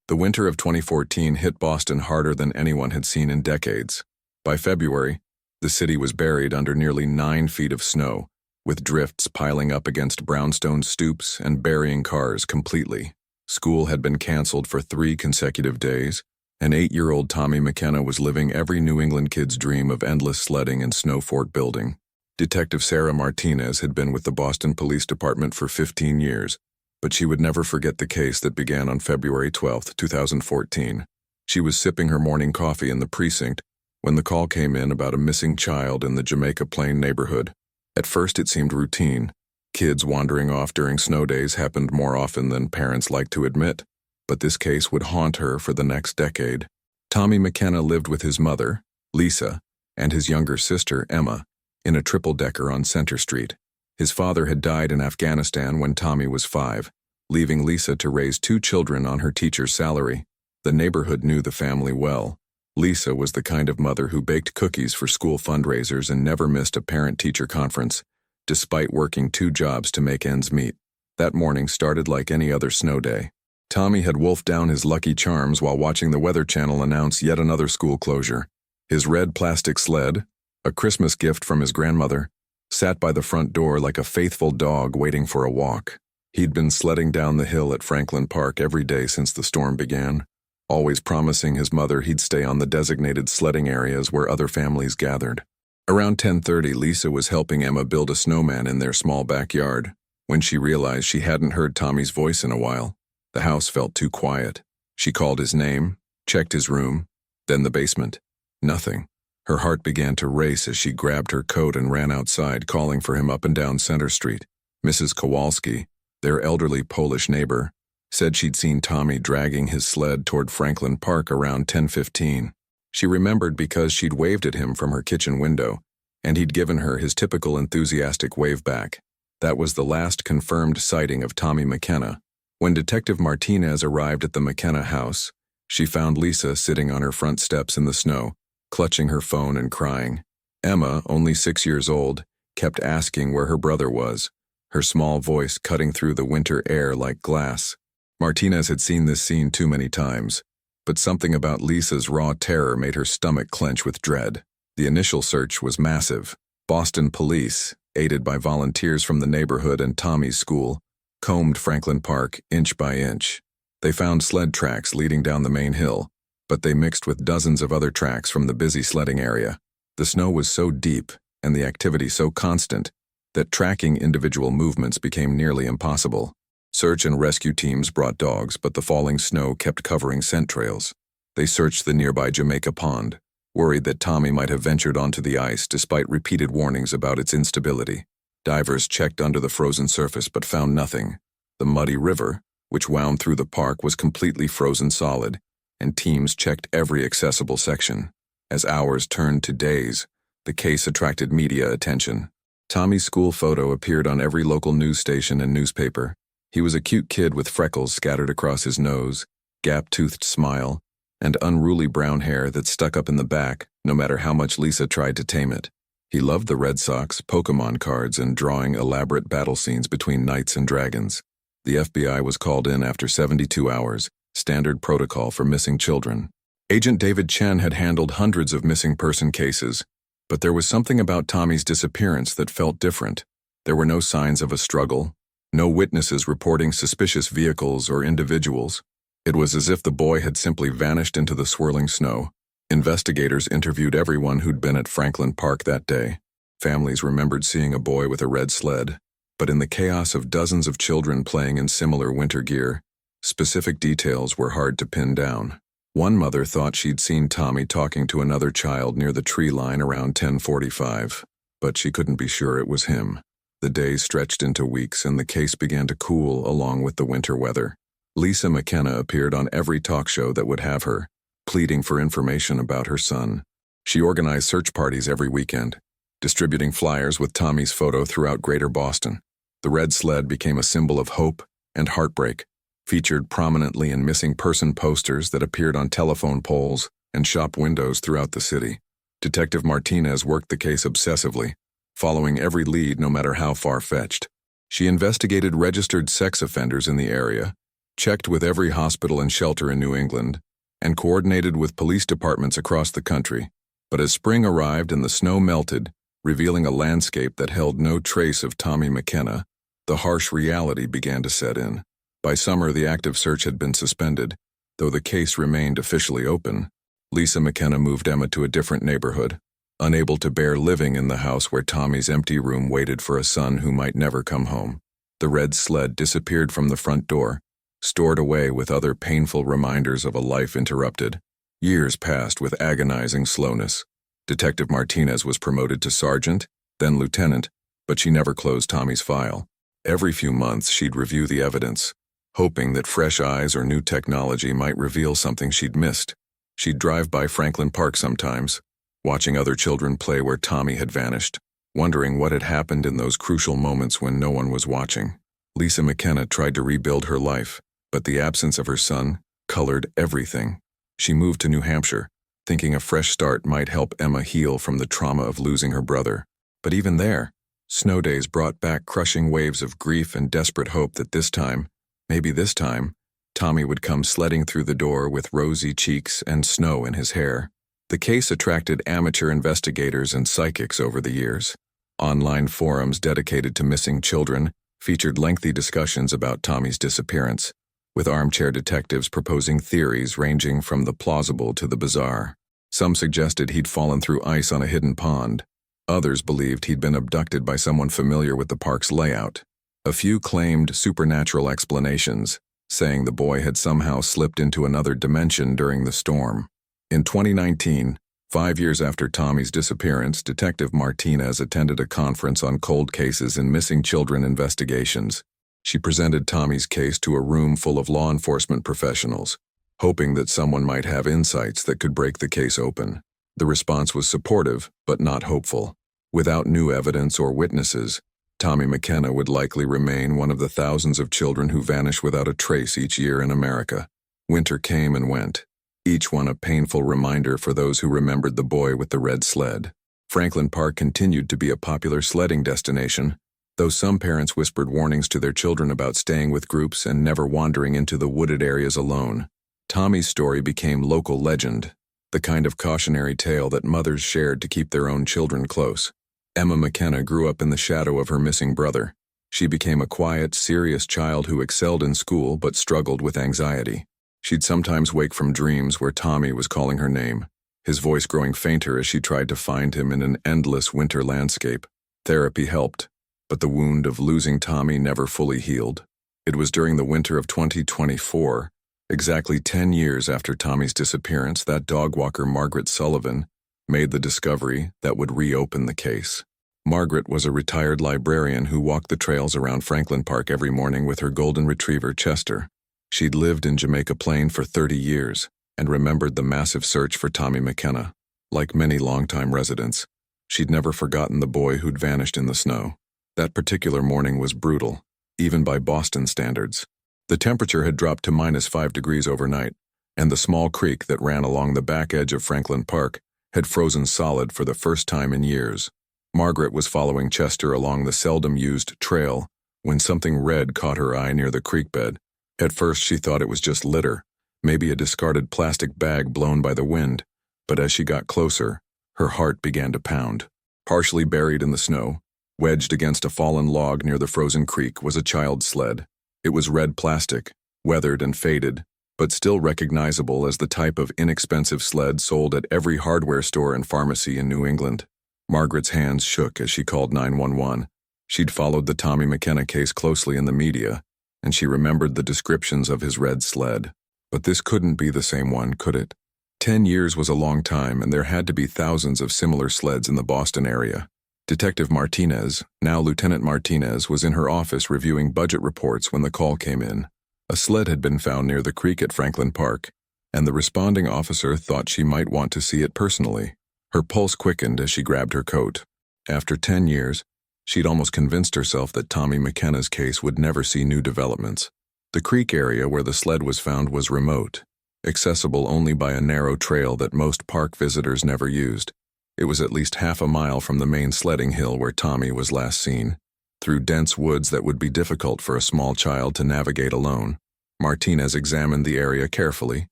The winter of 2014 hit Boston harder than anyone had seen in decades. By February, the city was buried under nearly 9 feet of snow, with drifts piling up against brownstone stoops and burying cars completely. School had been canceled for 3 consecutive days, and 8-year-old Tommy McKenna was living every New England kid's dream of endless sledding and snow fort building. Detective Sarah Martinez had been with the Boston Police Department for 15 years, but she would never forget the case that began on February 12, 2014. She was sipping her morning coffee in the precinct when the call came in about a missing child in the Jamaica Plain neighborhood. At first it seemed routine. Kids wandering off during snow days happened more often than parents liked to admit, but this case would haunt her for the next decade. Tommy McKenna lived with his mother, Lisa, and his younger sister, Emma, in a triple-decker on Center Street. His father had died in Afghanistan when Tommy was 5, leaving Lisa to raise 2 children on her teacher's salary. The neighborhood knew the family well. Lisa was the kind of mother who baked cookies for school fundraisers and never missed a parent-teacher conference, despite working 2 jobs to make ends meet. That morning started like any other snow day. Tommy had wolfed down his Lucky Charms while watching the Weather Channel announce yet another school closure. His red plastic sled, a Christmas gift from his grandmother, sat by the front door like a faithful dog waiting for a walk. He'd been sledding down the hill at Franklin Park every day since the storm began, always promising his mother he'd stay on the designated sledding areas where other families gathered. Around 10:30, Lisa was helping Emma build a snowman in their small backyard. When she realized she hadn't heard Tommy's voice in a while, the house felt too quiet. She called his name, checked his room, then the basement. Nothing. Her heart began to race as she grabbed her coat and ran outside, calling for him up and down Center Street. Mrs. Kowalski, their elderly Polish neighbor, said she'd seen Tommy dragging his sled toward Franklin Park around 10:15. She remembered because she'd waved at him from her kitchen window, and he'd given her his typical enthusiastic wave back. That was the last confirmed sighting of Tommy McKenna. When Detective Martinez arrived at the McKenna house, she found Lisa sitting on her front steps in the snow, clutching her phone and crying. Emma, only 6 years old, kept asking where her brother was, her small voice cutting through the winter air like glass. Martinez had seen this scene too many times, but something about Lisa's raw terror made her stomach clench with dread. The initial search was massive. Boston police, aided by volunteers from the neighborhood and Tommy's school, combed Franklin Park inch by inch. They found sled tracks leading down the main hill, but they mixed with dozens of other tracks from the busy sledding area. The snow was so deep and the activity so constant that tracking individual movements became nearly impossible. Search and rescue teams brought dogs, but the falling snow kept covering scent trails. They searched the nearby Jamaica Pond, worried that Tommy might have ventured onto the ice despite repeated warnings about its instability. Divers checked under the frozen surface but found nothing. The muddy river, which wound through the park, was completely frozen solid, and teams checked every accessible section. As hours turned to days, the case attracted media attention. Tommy's school photo appeared on every local news station and newspaper. He was a cute kid with freckles scattered across his nose, gap-toothed smile, and unruly brown hair that stuck up in the back no matter how much Lisa tried to tame it. He loved the Red Sox, Pokemon cards, and drawing elaborate battle scenes between knights and dragons. The FBI was called in after 72 hours, standard protocol for missing children. Agent David Chen had handled hundreds of missing person cases, but there was something about Tommy's disappearance that felt different. There were no signs of a struggle, no witnesses reporting suspicious vehicles or individuals. It was as if the boy had simply vanished into the swirling snow. Investigators interviewed everyone who'd been at Franklin Park that day. Families remembered seeing a boy with a red sled, but in the chaos of dozens of children playing in similar winter gear, specific details were hard to pin down. One mother thought she'd seen Tommy talking to another child near the tree line around 10:45, but she couldn't be sure it was him. The days stretched into weeks and the case began to cool along with the winter weather. Lisa McKenna appeared on every talk show that would have her, pleading for information about her son. She organized search parties every weekend, distributing flyers with Tommy's photo throughout Greater Boston. The red sled became a symbol of hope and heartbreak, featured prominently in missing person posters that appeared on telephone poles and shop windows throughout the city. Detective Martinez worked the case obsessively, following every lead no matter how far-fetched. She investigated registered sex offenders in the area, checked with every hospital and shelter in New England, and coordinated with police departments across the country. But as spring arrived and the snow melted, revealing a landscape that held no trace of Tommy McKenna, the harsh reality began to set in. By summer, the active search had been suspended, though the case remained officially open. Lisa McKenna moved Emma to a different neighborhood, unable to bear living in the house where Tommy's empty room waited for a son who might never come home. The red sled disappeared from the front door, stored away with other painful reminders of a life interrupted. Years passed with agonizing slowness. Detective Martinez was promoted to sergeant, then lieutenant, but she never closed Tommy's file. Every few months, she'd review the evidence, hoping that fresh eyes or new technology might reveal something she'd missed. She'd drive by Franklin Park sometimes, watching other children play where Tommy had vanished, wondering what had happened in those crucial moments when no one was watching. Lisa McKenna tried to rebuild her life, but the absence of her son colored everything. She moved to New Hampshire, thinking a fresh start might help Emma heal from the trauma of losing her brother. But even there, snow days brought back crushing waves of grief and desperate hope that this time, maybe this time, Tommy would come sledding through the door with rosy cheeks and snow in his hair. The case attracted amateur investigators and psychics over the years. Online forums dedicated to missing children featured lengthy discussions about Tommy's disappearance, with armchair detectives proposing theories ranging from the plausible to the bizarre. Some suggested he'd fallen through ice on a hidden pond. Others believed he'd been abducted by someone familiar with the park's layout. A few claimed supernatural explanations, saying the boy had somehow slipped into another dimension during the storm. In 2019, 5 years after Tommy's disappearance, Detective Martinez attended a conference on cold cases and missing children investigations. She presented Tommy's case to a room full of law enforcement professionals, hoping that someone might have insights that could break the case open. The response was supportive, but not hopeful. Without new evidence or witnesses, Tommy McKenna would likely remain one of the thousands of children who vanish without a trace each year in America. Winter came and went, each one a painful reminder for those who remembered the boy with the red sled. Franklin Park continued to be a popular sledding destination, though some parents whispered warnings to their children about staying with groups and never wandering into the wooded areas alone. Tommy's story became local legend, the kind of cautionary tale that mothers shared to keep their own children close. Emma McKenna grew up in the shadow of her missing brother. She became a quiet, serious child who excelled in school but struggled with anxiety. She'd sometimes wake from dreams where Tommy was calling her name, his voice growing fainter as she tried to find him in an endless winter landscape. Therapy helped, but the wound of losing Tommy never fully healed. It was during the winter of 2024, exactly 10 years after Tommy's disappearance, that dog walker Margaret Sullivan made the discovery that would reopen the case. Margaret was a retired librarian who walked the trails around Franklin Park every morning with her golden retriever, Chester. She'd lived in Jamaica Plain for 30 years and remembered the massive search for Tommy McKenna. Like many longtime residents, she'd never forgotten the boy who'd vanished in the snow. That particular morning was brutal, even by Boston standards. The temperature had dropped to -5 degrees overnight, and the small creek that ran along the back edge of Franklin Park had frozen solid for the first time in years. Margaret was following Chester along the seldom-used trail when something red caught her eye near the creek bed. At first she thought it was just litter, maybe a discarded plastic bag blown by the wind, but as she got closer, her heart began to pound. Partially buried in the snow, wedged against a fallen log near the frozen creek, was a child's sled. It was red plastic, weathered and faded, but still recognizable as the type of inexpensive sled sold at every hardware store and pharmacy in New England. Margaret's hands shook as she called 911. She'd followed the Tommy McKenna case closely in the media, and she remembered the descriptions of his red sled. But this couldn't be the same one, could it? 10 years was a long time, and there had to be thousands of similar sleds in the Boston area. Detective Martinez, now Lieutenant Martinez, was in her office reviewing budget reports when the call came in. A sled had been found near the creek at Franklin Park, and the responding officer thought she might want to see it personally. Her pulse quickened as she grabbed her coat. After 10 years, she'd almost convinced herself that Tommy McKenna's case would never see new developments. The creek area where the sled was found was remote, accessible only by a narrow trail that most park visitors never used. It was at least half a mile from the main sledding hill where Tommy was last seen, through dense woods that would be difficult for a small child to navigate alone. Martinez examined the area carefully,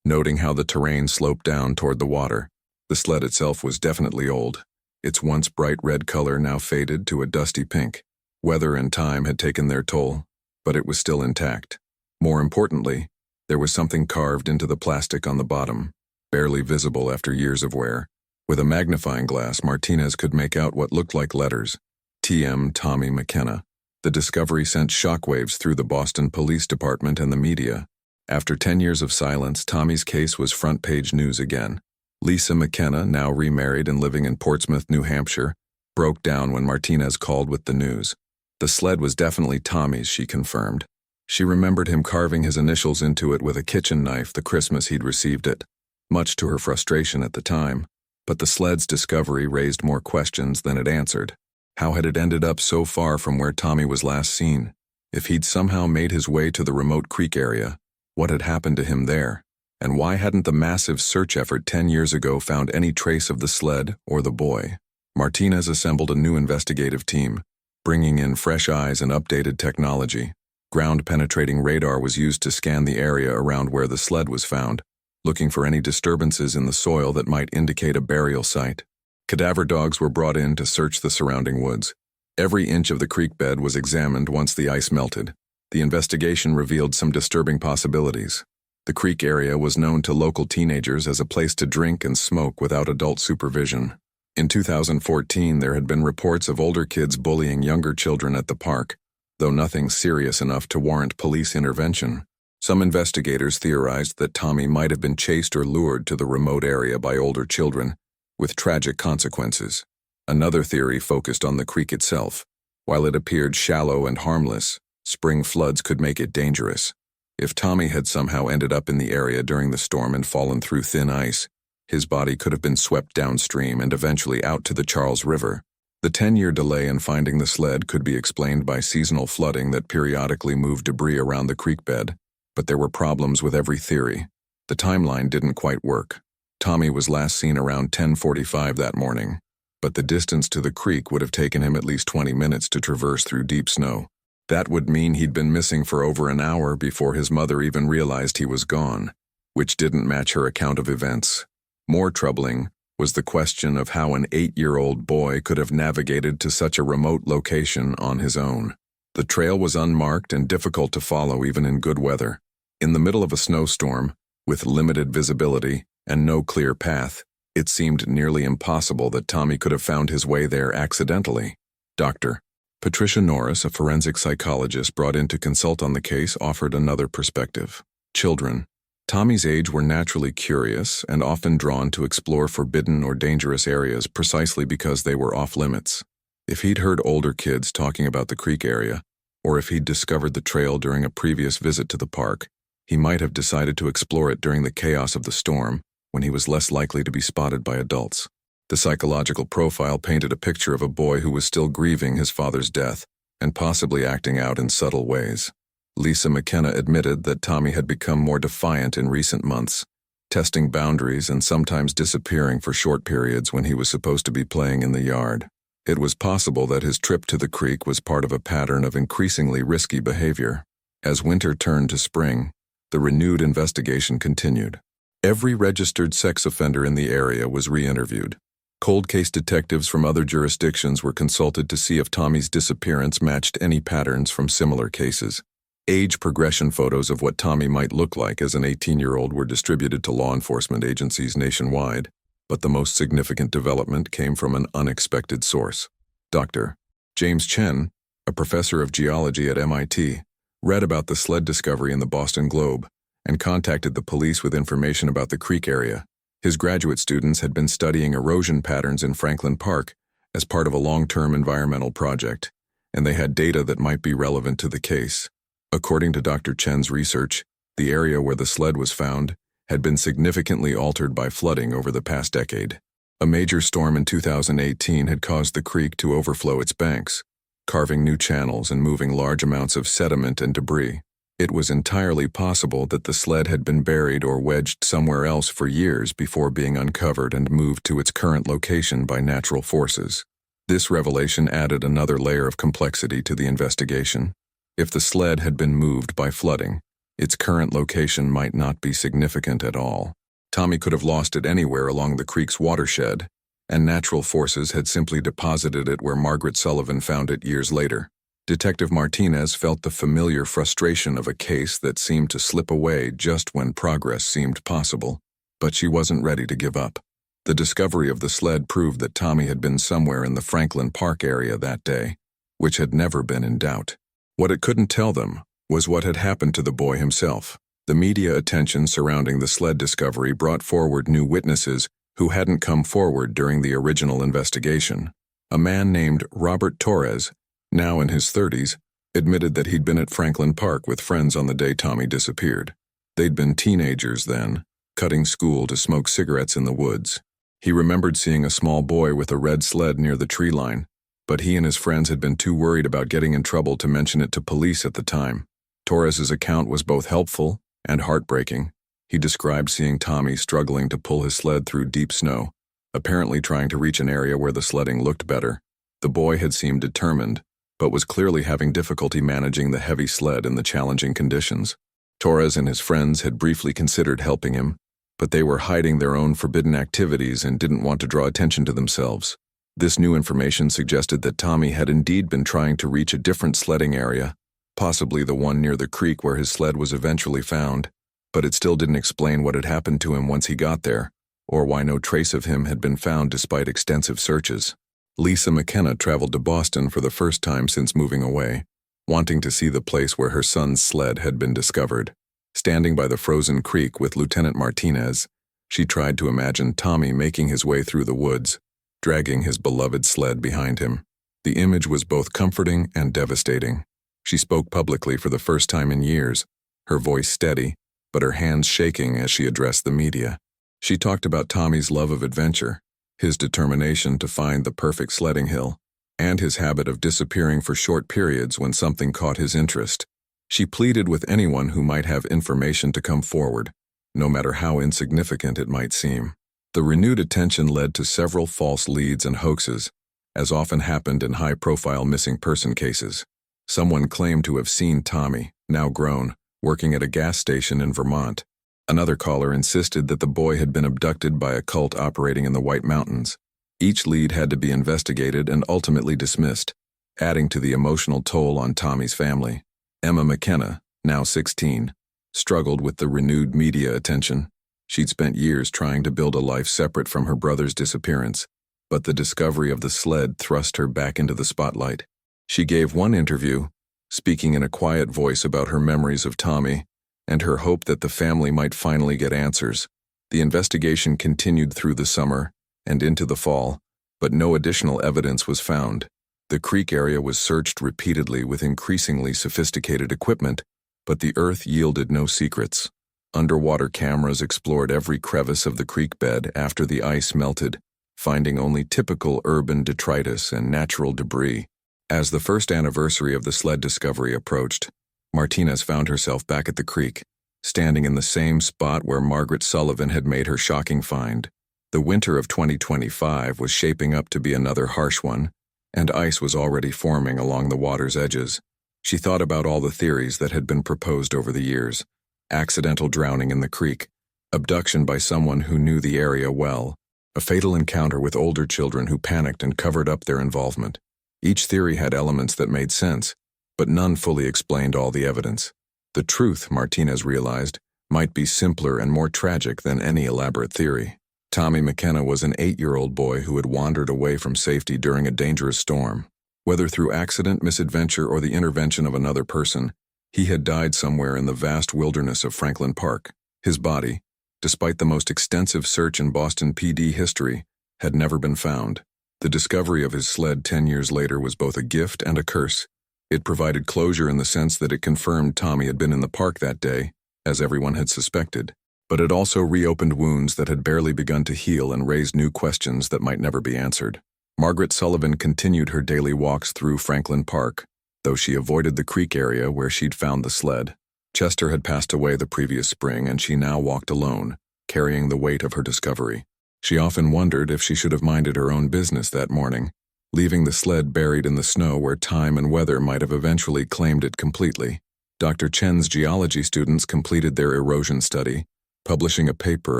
noting how the terrain sloped down toward the water. The sled itself was definitely old, its once bright red color now faded to a dusty pink. Weather and time had taken their toll, but it was still intact. More importantly, there was something carved into the plastic on the bottom, barely visible after years of wear. With a magnifying glass, Martinez could make out what looked like letters. T.M. Tommy McKenna. The discovery sent shockwaves through the Boston Police Department and the media. After 10 years of silence, Tommy's case was front-page news again. Lisa McKenna, now remarried and living in Portsmouth, New Hampshire, broke down when Martinez called with the news. The sled was definitely Tommy's, she confirmed. She remembered him carving his initials into it with a kitchen knife the Christmas he'd received it, much to her frustration at the time. But the sled's discovery raised more questions than it answered. How had it ended up so far from where Tommy was last seen? If he'd somehow made his way to the remote creek area, what had happened to him there? And why hadn't the massive search effort 10 years ago found any trace of the sled or the boy? Martinez assembled a new investigative team, bringing in fresh eyes and updated technology. Ground-penetrating radar was used to scan the area around where the sled was found, looking for any disturbances in the soil that might indicate a burial site. Cadaver dogs were brought in to search the surrounding woods. Every inch of the creek bed was examined once the ice melted. The investigation revealed some disturbing possibilities. The creek area was known to local teenagers as a place to drink and smoke without adult supervision. In 2014, there had been reports of older kids bullying younger children at the park, though nothing serious enough to warrant police intervention. Some investigators theorized that Tommy might have been chased or lured to the remote area by older children, with tragic consequences. Another theory focused on the creek itself. While it appeared shallow and harmless, spring floods could make it dangerous. If Tommy had somehow ended up in the area during the storm and fallen through thin ice, his body could have been swept downstream and eventually out to the Charles River. The 10-year delay in finding the sled could be explained by seasonal flooding that periodically moved debris around the creek bed. But there were problems with every theory. The timeline didn't quite work. Tommy was last seen around 10:45 that morning, but the distance to the creek would have taken him at least 20 minutes to traverse through deep snow. That would mean he'd been missing for over an hour before his mother even realized he was gone, which didn't match her account of events. More troubling was the question of how an 8-year-old boy could have navigated to such a remote location on his own. The trail was unmarked and difficult to follow even in good weather. In the middle of a snowstorm, with limited visibility and no clear path, it seemed nearly impossible that Tommy could have found his way there accidentally. Dr. Patricia Norris, a forensic psychologist brought in to consult on the case, offered another perspective. Children, Tommy's age, were naturally curious and often drawn to explore forbidden or dangerous areas precisely because they were off-limits. If he'd heard older kids talking about the creek area, or if he'd discovered the trail during a previous visit to the park, he might have decided to explore it during the chaos of the storm, when he was less likely to be spotted by adults. The psychological profile painted a picture of a boy who was still grieving his father's death, and possibly acting out in subtle ways. Lisa McKenna admitted that Tommy had become more defiant in recent months, testing boundaries and sometimes disappearing for short periods when he was supposed to be playing in the yard. It was possible that his trip to the creek was part of a pattern of increasingly risky behavior. As winter turned to spring, the renewed investigation continued. Every registered sex offender in the area was re-interviewed. Cold case detectives from other jurisdictions were consulted to see if Tommy's disappearance matched any patterns from similar cases. Age progression photos of what Tommy might look like as an 18-year-old were distributed to law enforcement agencies nationwide. But the most significant development came from an unexpected source. Dr. James Chen, a professor of geology at MIT, read about the sled discovery in the Boston Globe and contacted the police with information about the creek area. His graduate students had been studying erosion patterns in Franklin Park as part of a long-term environmental project, and they had data that might be relevant to the case. According to Dr. Chen's research, the area where the sled was found had been significantly altered by flooding over the past decade. A major storm in 2018 had caused the creek to overflow its banks, carving new channels and moving large amounts of sediment and debris. It was entirely possible that the sled had been buried or wedged somewhere else for years before being uncovered and moved to its current location by natural forces. This revelation added another layer of complexity to the investigation. If the sled had been moved by flooding, Its current location might not be significant at all. Tommy could have lost it anywhere along the creek's watershed, and natural forces had simply deposited it where Margaret Sullivan found it years later. Detective Martinez felt the familiar frustration of a case that seemed to slip away just when progress seemed possible, but she wasn't ready to give up. The discovery of the sled proved that Tommy had been somewhere in the Franklin Park area that day, which had never been in doubt. What it couldn't tell them was what had happened to the boy himself. The media attention surrounding the sled discovery brought forward new witnesses who hadn't come forward during the original investigation. A man named Robert Torres, now in his 30s, admitted that he'd been at Franklin Park with friends on the day Tommy disappeared. They'd been teenagers then, cutting school to smoke cigarettes in the woods. He remembered seeing a small boy with a red sled near the tree line, but he and his friends had been too worried about getting in trouble to mention it to police at the time. Torres's account was both helpful and heartbreaking. He described seeing Tommy struggling to pull his sled through deep snow, apparently trying to reach an area where the sledding looked better. The boy had seemed determined, but was clearly having difficulty managing the heavy sled in the challenging conditions. Torres and his friends had briefly considered helping him, but they were hiding their own forbidden activities and didn't want to draw attention to themselves. This new information suggested that Tommy had indeed been trying to reach a different sledding area, possibly the one near the creek where his sled was eventually found, but it still didn't explain what had happened to him once he got there, or why no trace of him had been found despite extensive searches. Lisa McKenna traveled to Boston for the first time since moving away, wanting to see the place where her son's sled had been discovered. Standing by the frozen creek with Lieutenant Martinez, she tried to imagine Tommy making his way through the woods, dragging his beloved sled behind him. The image was both comforting and devastating. She spoke publicly for the first time in years, her voice steady, but her hands shaking as she addressed the media. She talked about Tommy's love of adventure, his determination to find the perfect sledding hill, and his habit of disappearing for short periods when something caught his interest. She pleaded with anyone who might have information to come forward, no matter how insignificant it might seem. The renewed attention led to several false leads and hoaxes, as often happened in high-profile missing person cases. Someone claimed to have seen Tommy, now grown, working at a gas station in Vermont. Another caller insisted that the boy had been abducted by a cult operating in the White Mountains. Each lead had to be investigated and ultimately dismissed, adding to the emotional toll on Tommy's family. Emma McKenna, now 16, struggled with the renewed media attention. She'd spent years trying to build a life separate from her brother's disappearance, but the discovery of the sled thrust her back into the spotlight. She gave one interview, speaking in a quiet voice about her memories of Tommy and her hope that the family might finally get answers. The investigation continued through the summer and into the fall, but no additional evidence was found. The creek area was searched repeatedly with increasingly sophisticated equipment, but the earth yielded no secrets. Underwater cameras explored every crevice of the creek bed after the ice melted, finding only typical urban detritus and natural debris. As the first anniversary of the sled discovery approached, Martinez found herself back at the creek, standing in the same spot where Margaret Sullivan had made her shocking find. The winter of 2025 was shaping up to be another harsh one, and ice was already forming along the water's edges. She thought about all the theories that had been proposed over the years: accidental drowning in the creek, abduction by someone who knew the area well, a fatal encounter with older children who panicked and covered up their involvement. Each theory had elements that made sense, but none fully explained all the evidence. The truth, Martinez realized, might be simpler and more tragic than any elaborate theory. Tommy McKenna was an 8-year-old boy who had wandered away from safety during a dangerous storm. Whether through accident, misadventure, or the intervention of another person, he had died somewhere in the vast wilderness of Franklin Park. His body, despite the most extensive search in Boston PD history, had never been found. The discovery of his sled 10 years later was both a gift and a curse. It provided closure in the sense that it confirmed Tommy had been in the park that day, as everyone had suspected, but it also reopened wounds that had barely begun to heal and raised new questions that might never be answered. Margaret Sullivan continued her daily walks through Franklin Park, though she avoided the creek area where she'd found the sled. Chester had passed away the previous spring, and she now walked alone, carrying the weight of her discovery. She often wondered if she should have minded her own business that morning, leaving the sled buried in the snow where time and weather might have eventually claimed it completely. Dr. Chen's geology students completed their erosion study, publishing a paper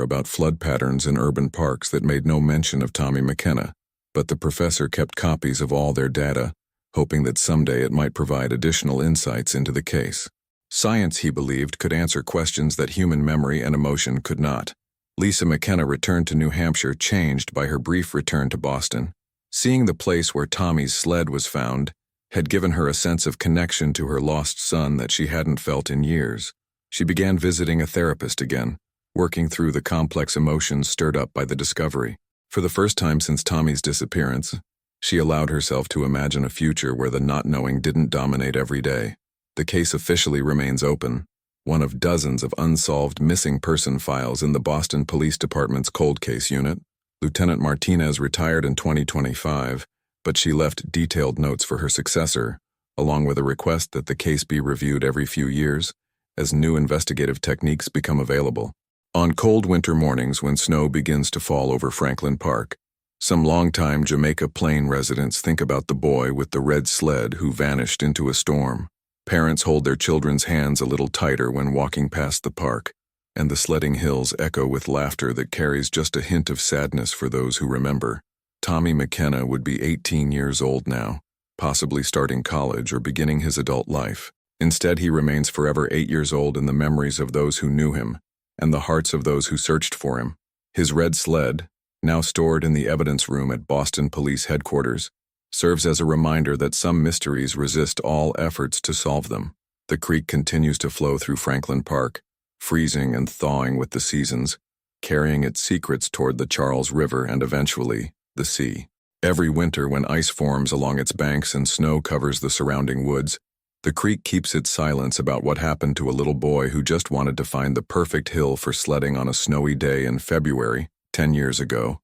about flood patterns in urban parks that made no mention of Tommy McKenna, but the professor kept copies of all their data, hoping that someday it might provide additional insights into the case. Science, he believed, could answer questions that human memory and emotion could not. Lisa McKenna returned to New Hampshire changed by her brief return to Boston. Seeing the place where Tommy's sled was found had given her a sense of connection to her lost son that she hadn't felt in years. She began visiting a therapist again, working through the complex emotions stirred up by the discovery. For the first time since Tommy's disappearance, she allowed herself to imagine a future where the not knowing didn't dominate every day. The case officially remains open, one of dozens of unsolved missing person files in the Boston Police Department's cold case unit. Lieutenant Martinez retired in 2025, but she left detailed notes for her successor, along with a request that the case be reviewed every few years as new investigative techniques become available. On cold winter mornings when snow begins to fall over Franklin Park, some longtime Jamaica Plain residents think about the boy with the red sled who vanished into a storm. Parents hold their children's hands a little tighter when walking past the park, and the sledding hills echo with laughter that carries just a hint of sadness for those who remember. Tommy McKenna would be 18 years old now, possibly starting college or beginning his adult life. Instead, he remains forever 8 years old in the memories of those who knew him and the hearts of those who searched for him. His red sled, now stored in the evidence room at Boston Police Headquarters, serves as a reminder that some mysteries resist all efforts to solve them. The creek continues to flow through Franklin Park, freezing and thawing with the seasons, carrying its secrets toward the Charles River and eventually, the sea. Every winter when ice forms along its banks and snow covers the surrounding woods, the creek keeps its silence about what happened to a little boy who just wanted to find the perfect hill for sledding on a snowy day in February, 10 years ago.